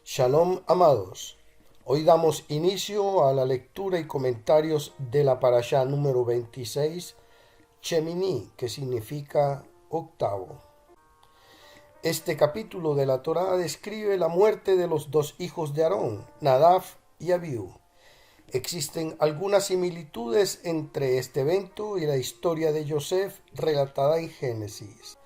Shalom, amados. Hoy damos inicio a la lectura y comentarios de la parashá número 26, Shemini, que significa octavo. Este capítulo de la Torá describe la muerte de los dos hijos de Aarón, Nadab y Abiú. Existen algunas similitudes entre este evento y la historia de Yosef relatada en Génesis.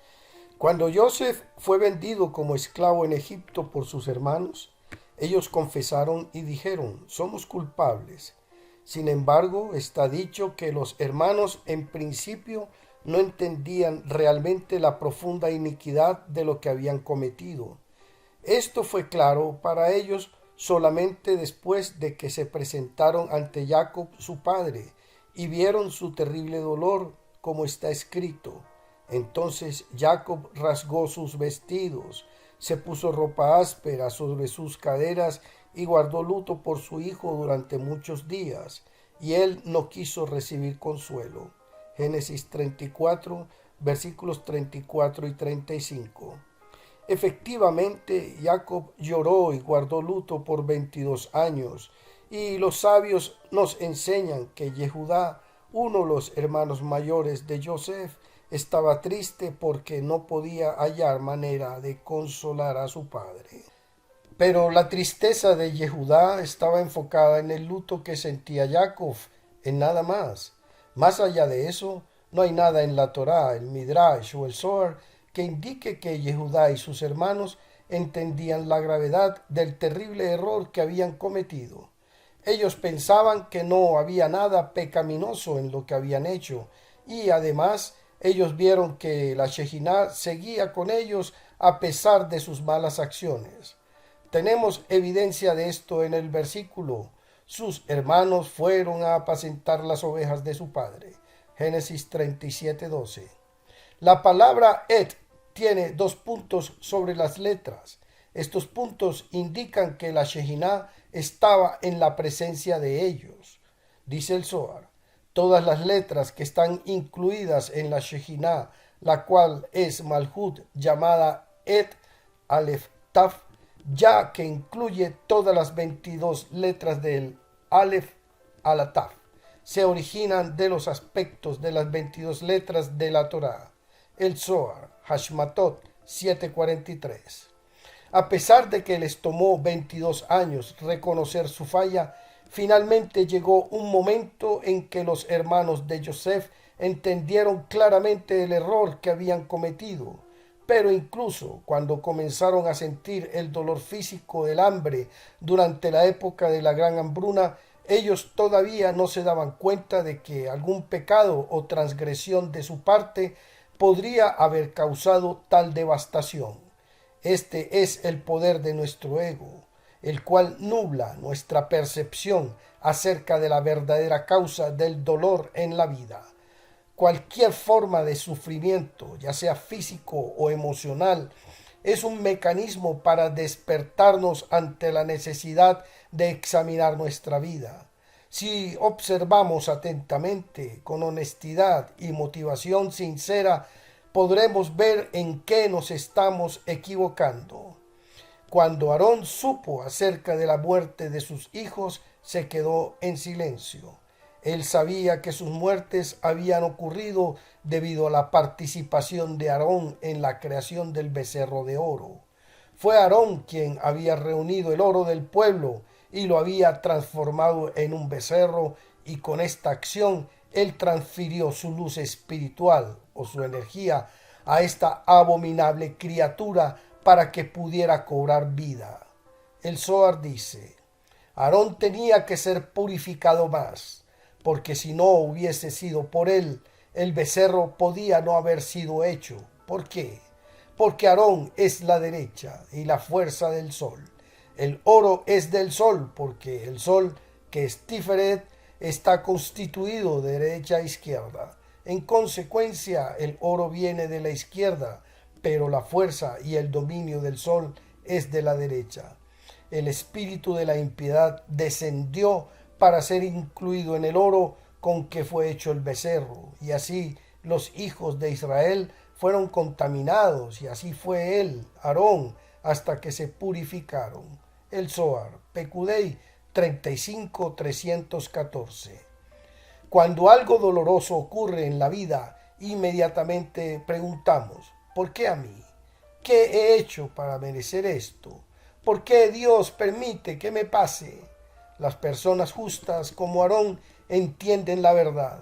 Cuando Yosef fue vendido como esclavo en Egipto por sus hermanos, ellos confesaron y dijeron: somos culpables. Sin embargo, está dicho que los hermanos en principio no entendían realmente la profunda iniquidad de lo que habían cometido. Esto fue claro para ellos solamente después de que se presentaron ante Jacob su padre y vieron su terrible dolor, como está escrito. Entonces Jacob rasgó sus vestidos, se puso ropa áspera sobre sus caderas y guardó luto por su hijo durante muchos días, y él no quiso recibir consuelo. Génesis 34, versículos 34 y 35. Efectivamente, Jacob lloró y guardó luto por 22 años, y los sabios nos enseñan que Yehudá, uno de los hermanos mayores de Yosef, estaba triste porque no podía hallar manera de consolar a su padre. Pero la tristeza de Yehudá estaba enfocada en el luto que sentía Jacob, en nada más. Más allá de eso, no hay nada en la Torá, el Midrash o el Zohar que indique que Yehudá y sus hermanos entendían la gravedad del terrible error que habían cometido. Ellos pensaban que no había nada pecaminoso en lo que habían hecho, y además ellos vieron que la Shejinah seguía con ellos a pesar de sus malas acciones. Tenemos evidencia de esto en el versículo: sus hermanos fueron a apacentar las ovejas de su padre. Génesis 37:12. La palabra et tiene dos puntos sobre las letras. Estos puntos indican que la Shejinah estaba en la presencia de ellos. Dice el Zohar: todas las letras que están incluidas en la Shejinah, la cual es Malhut, llamada Et, Aleph, Taf, ya que incluye todas las 22 letras del Aleph a la Taf, se originan de los aspectos de las 22 letras de la Torá. El Zohar, Hashmatot 7:43. A pesar de que les tomó 22 años reconocer su falla, finalmente llegó un momento en que los hermanos de Yosef entendieron claramente el error que habían cometido. Pero incluso cuando comenzaron a sentir el dolor físico del hambre durante la época de la gran hambruna, ellos todavía no se daban cuenta de que algún pecado o transgresión de su parte podría haber causado tal devastación. Este es el poder de nuestro ego, el cual nubla nuestra percepción acerca de la verdadera causa del dolor en la vida. Cualquier forma de sufrimiento, ya sea físico o emocional, es un mecanismo para despertarnos ante la necesidad de examinar nuestra vida. Si observamos atentamente, con honestidad y motivación sincera, podremos ver en qué nos estamos equivocando. Cuando Aarón supo acerca de la muerte de sus hijos, se quedó en silencio. Él sabía que sus muertes habían ocurrido debido a la participación de Aarón en la creación del becerro de oro. Fue Aarón quien había reunido el oro del pueblo y lo había transformado en un becerro, y con esta acción él transfirió su luz espiritual o su energía a esta abominable criatura para que pudiera cobrar vida. El Zohar dice: Aarón tenía que ser purificado más, porque si no hubiese sido por él, el becerro podía no haber sido hecho. ¿Por qué? Porque Aarón es la derecha y la fuerza del sol. El oro es del sol, porque el sol, que es Tiferet, está constituido de derecha a izquierda. En consecuencia, el oro viene de la izquierda, pero la fuerza y el dominio del sol es de la derecha. El espíritu de la impiedad descendió para ser incluido en el oro con que fue hecho el becerro, y así los hijos de Israel fueron contaminados, y así fue él, Aarón, hasta que se purificaron. el Zohar, Pekudei 35-314. Cuando algo doloroso ocurre en la vida, inmediatamente preguntamos, ¿por qué a mí? ¿Qué he hecho para merecer esto? ¿Por qué Dios permite que me pase? Las personas justas como Aarón entienden la verdad.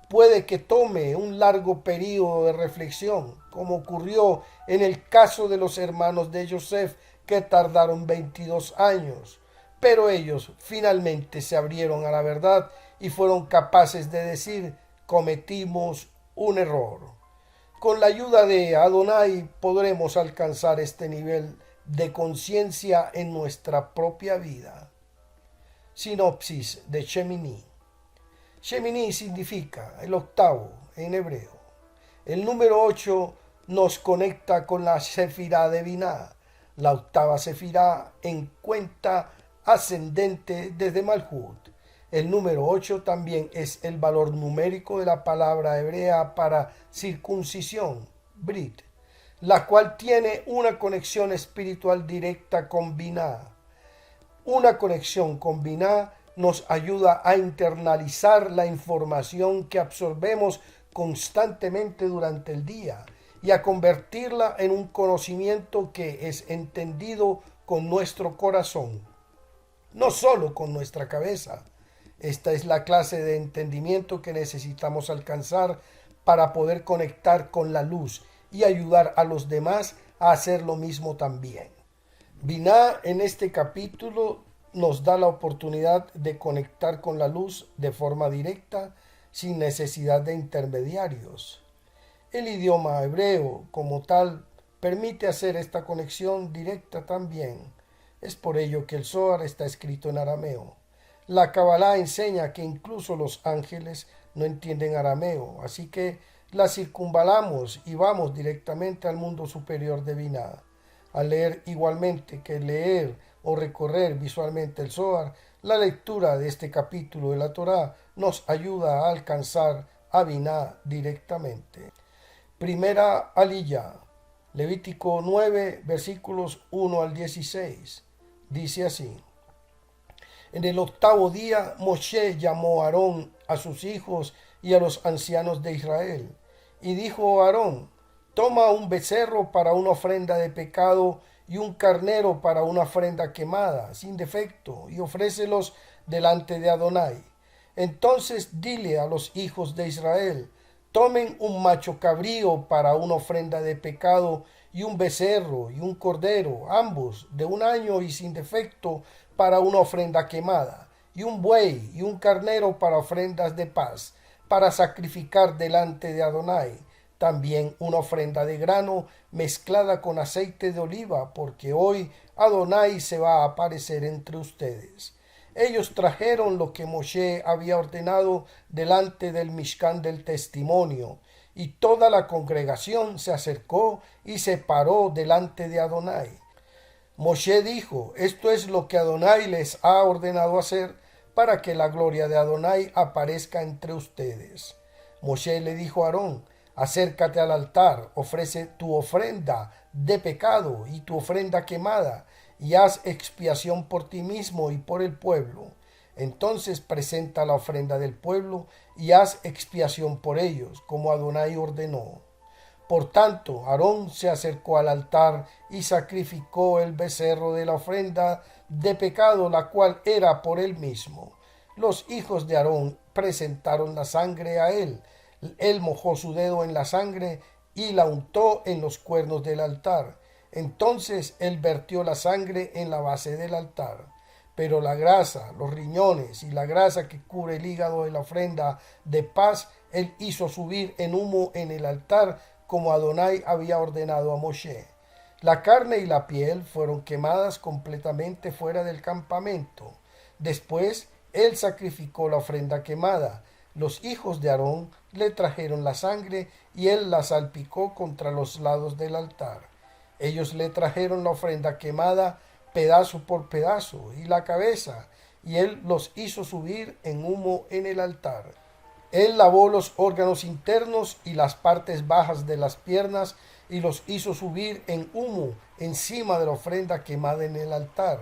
Puede que tome un largo periodo de reflexión, como ocurrió en el caso de los hermanos de Joseph, que tardaron 22 años, pero ellos finalmente se abrieron a la verdad y fueron capaces de decir, cometimos un error. Con la ayuda de Adonai podremos alcanzar este nivel de conciencia en nuestra propia vida. Sinopsis de Shemini. Shemini significa el octavo en hebreo. El número 8 nos conecta con la Sefirá de Binah, la octava Sefirá en cuenta ascendente desde Malhut. El número 8 también es el valor numérico de la palabra hebrea para circuncisión, Brit, la cual tiene una conexión espiritual directa con Binah. Una conexión con Binah nos ayuda a internalizar la información que absorbemos constantemente durante el día y a convertirla en un conocimiento que es entendido con nuestro corazón, no solo con nuestra cabeza. Esta es la clase de entendimiento que necesitamos alcanzar para poder conectar con la luz y ayudar a los demás a hacer lo mismo también. Binah en este capítulo nos da la oportunidad de conectar con la luz de forma directa, sin necesidad de intermediarios. El idioma hebreo, como tal, permite hacer esta conexión directa también. Es por ello que el Zohar está escrito en arameo. La Kabbalah enseña que incluso los ángeles no entienden arameo, así que la circunvalamos y vamos directamente al mundo superior de Binah. Al leer igualmente que leer o recorrer visualmente el Zohar, la lectura de este capítulo de la Torá nos ayuda a alcanzar a Binah directamente. Primera Aliyah, Levítico 9, versículos 1 al 16. Dice así: En el octavo día Moshe llamó a Aarón, a sus hijos y a los ancianos de Israel, y dijo a Aarón: Toma un becerro para una ofrenda de pecado y un carnero para una ofrenda quemada, sin defecto, y ofrécelos delante de Adonai. Entonces dile a los hijos de Israel: Tomen un macho cabrío para una ofrenda de pecado y un becerro y un cordero, ambos de un año y sin defecto, para una ofrenda quemada, y un buey y un carnero para ofrendas de paz, para sacrificar delante de Adonai. También una ofrenda de grano mezclada con aceite de oliva, porque hoy Adonai se va a aparecer entre ustedes. Ellos trajeron lo que Moshe había ordenado delante del Mishkan del testimonio, y toda la congregación se acercó y se paró delante de Adonai. Moshe dijo: Esto es lo que Adonai les ha ordenado hacer para que la gloria de Adonai aparezca entre ustedes. Moshe le dijo a Aarón: Acércate al altar, ofrece tu ofrenda de pecado y tu ofrenda quemada, y haz expiación por ti mismo y por el pueblo. Entonces presenta la ofrenda del pueblo y haz expiación por ellos, como Adonai ordenó. Por tanto, Aarón se acercó al altar y sacrificó el becerro de la ofrenda de pecado, la cual era por él mismo. Los hijos de Aarón presentaron la sangre a él. Él mojó su dedo en la sangre y la untó en los cuernos del altar. Entonces él vertió la sangre en la base del altar. Pero la grasa, los riñones y la grasa que cubre el hígado de la ofrenda de paz, él hizo subir en humo en el altar, como Adonai había ordenado a Moshe. La carne y la piel fueron quemadas completamente fuera del campamento. Después él sacrificó la ofrenda quemada. Los hijos de Aarón le trajeron la sangre y él la salpicó contra los lados del altar. Ellos le trajeron la ofrenda quemada pedazo por pedazo y la cabeza, y él los hizo subir en humo en el altar. Él lavó los órganos internos y las partes bajas de las piernas y los hizo subir en humo encima de la ofrenda quemada en el altar.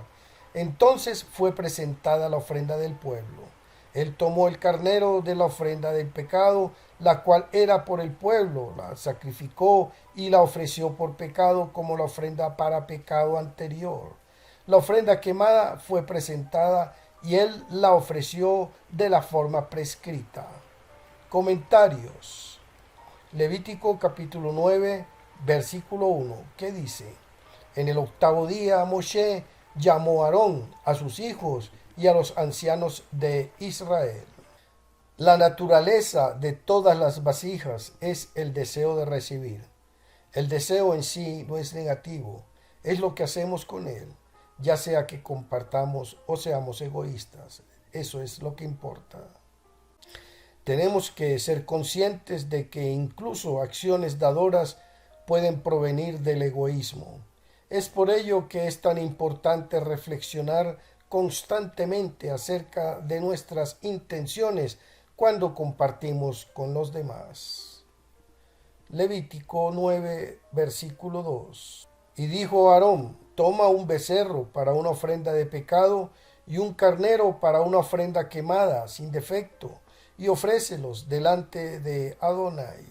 Entonces fue presentada la ofrenda del pueblo. Él tomó el carnero de la ofrenda del pecado, la cual era por el pueblo, la sacrificó y la ofreció por pecado como la ofrenda para pecado anterior. La ofrenda quemada fue presentada y él la ofreció de la forma prescrita. Comentarios. Levítico capítulo 9, versículo 1, ¿qué dice? En el octavo día Moshe llamó a Aarón, a sus hijos y a los ancianos de Israel. La naturaleza de todas las vasijas es el deseo de recibir. El deseo en sí no es negativo, es lo que hacemos con él, ya sea que compartamos o seamos egoístas. Eso es lo que importa. Tenemos que ser conscientes de que incluso acciones dadoras pueden provenir del egoísmo. Es por ello que es tan importante reflexionar constantemente acerca de nuestras intenciones cuando compartimos con los demás. Levítico 9, versículo 2. Y dijo Aarón: toma un becerro para una ofrenda de pecado y un carnero para una ofrenda quemada sin defecto, y ofrécelos delante de Adonai.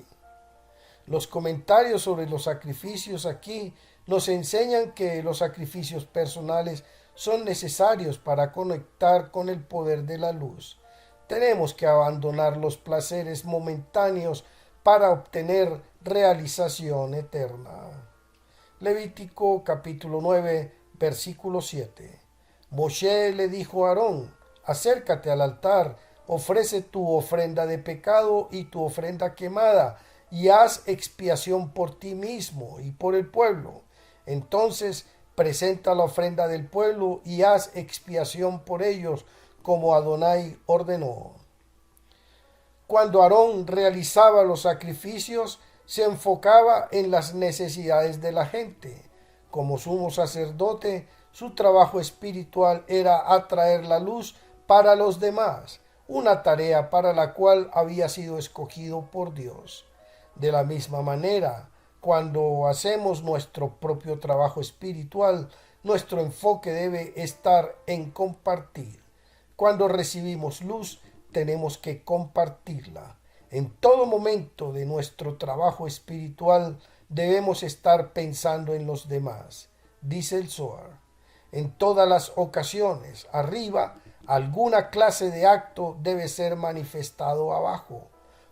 Los comentarios sobre los sacrificios aquí nos enseñan que los sacrificios personales son necesarios para conectar con el poder de la luz. Tenemos que abandonar los placeres momentáneos para obtener realización eterna. Levítico capítulo 9, versículo 7. Moshe le dijo a Aarón: acércate al altar, ofrece tu ofrenda de pecado y tu ofrenda quemada, y haz expiación por ti mismo y por el pueblo. Entonces presenta la ofrenda del pueblo y haz expiación por ellos, como Adonai ordenó. Cuando Aarón realizaba los sacrificios, se enfocaba en las necesidades de la gente. Como sumo sacerdote, su trabajo espiritual era atraer la luz para los demás, una tarea para la cual había sido escogido por Dios. De la misma manera, cuando hacemos nuestro propio trabajo espiritual, nuestro enfoque debe estar en compartir. Cuando recibimos luz, tenemos que compartirla. En todo momento de nuestro trabajo espiritual debemos estar pensando en los demás, dice el Zohar. En todas las ocasiones, arriba, alguna clase de acto debe ser manifestado abajo.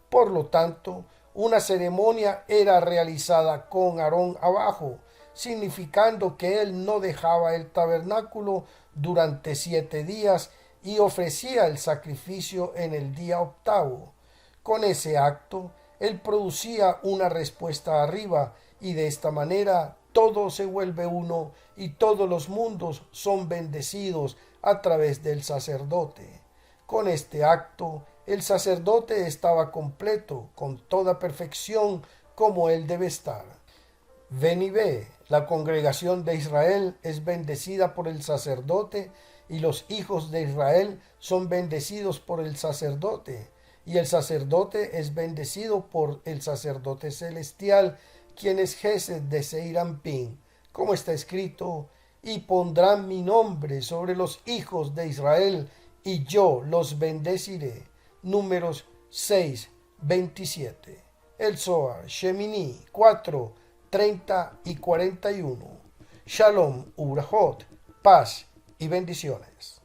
Por lo tanto, una ceremonia era realizada con Aarón abajo, significando que él no dejaba el tabernáculo durante 7 días y ofrecía el sacrificio en el día octavo. Con ese acto, él producía una respuesta arriba, y de esta manera todo se vuelve uno y todos los mundos son bendecidos a través del sacerdote. Con este acto, el sacerdote estaba completo, con toda perfección, como él debe estar. Ven y ve, la congregación de Israel es bendecida por el sacerdote, y los hijos de Israel son bendecidos por el sacerdote, y el sacerdote es bendecido por el sacerdote celestial, quien es Gesed de Seir Anpin, como está escrito: y pondrán mi nombre sobre los hijos de Israel, y yo los bendeciré. Números 6, 27. El Zohar, Shemini 4, 30 y 41. Shalom, Ubrahot, paz y bendiciones.